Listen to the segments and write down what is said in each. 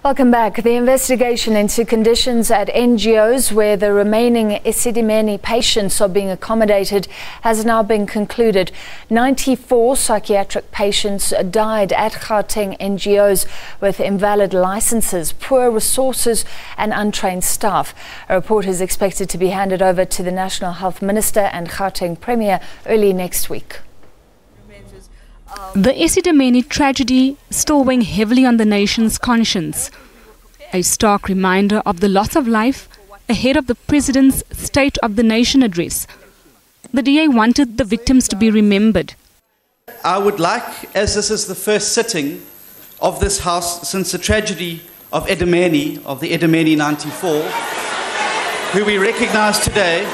Welcome back. The investigation into conditions at NGOs where the remaining Esidemeni patients are being accommodated has now been concluded. 94 psychiatric patients died at Gauteng NGOs with invalid licenses, poor resources and untrained staff. A report is expected to be handed over to the National Health Minister and Gauteng Premier early next week. The Esidemeni tragedy still weighing heavily on the nation's conscience. A stark reminder of the loss of life ahead of the President's State of the Nation address. The DA wanted the victims to be remembered. I would like, as this is the first sitting of this House since the tragedy of Esidemeni, of the Esidemeni 94, who we recognise today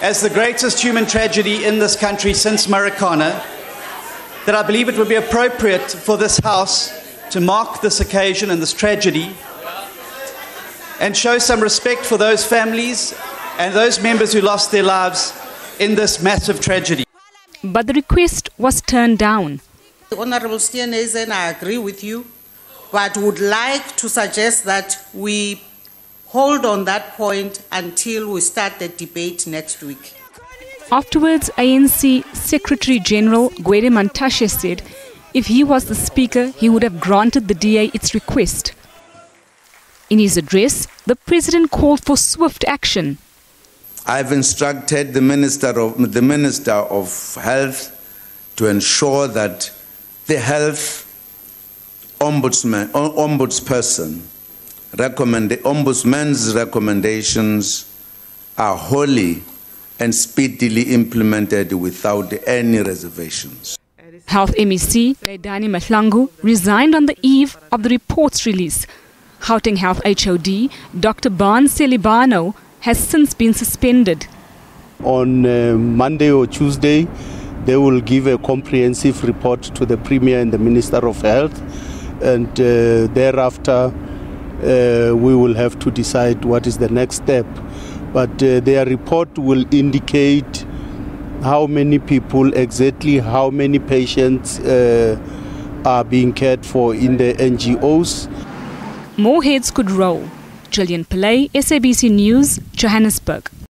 as the greatest human tragedy in this country since Marikana, that I believe it would be appropriate for this House to mark this occasion and this tragedy and show some respect for those families and those members who lost their lives in this massive tragedy. But the request was turned down. Honourable Esidemeni, I agree with you, but would like to suggest that we hold on that point until we start the debate next week. Afterwards, ANC Secretary General Gwede Mantashe said if he was the Speaker, he would have granted the DA its request. In his address, the President called for swift action. I've instructed the Minister of Health to ensure that the health ombudsman's recommendations are wholly and speedily implemented without any reservations. Health MEC Leidani Mahlangu resigned on the eve of the report's release. Gauteng Health HOD Dr. Ban Selibano has since been suspended. On Monday or Tuesday, they will give a comprehensive report to the Premier and the Minister of Health, and thereafter we will have to decide what is the next step. But their report will indicate how many people, exactly how many patients are being cared for in the NGOs. More heads could roll. Gillian Pillay, SABC News, Johannesburg.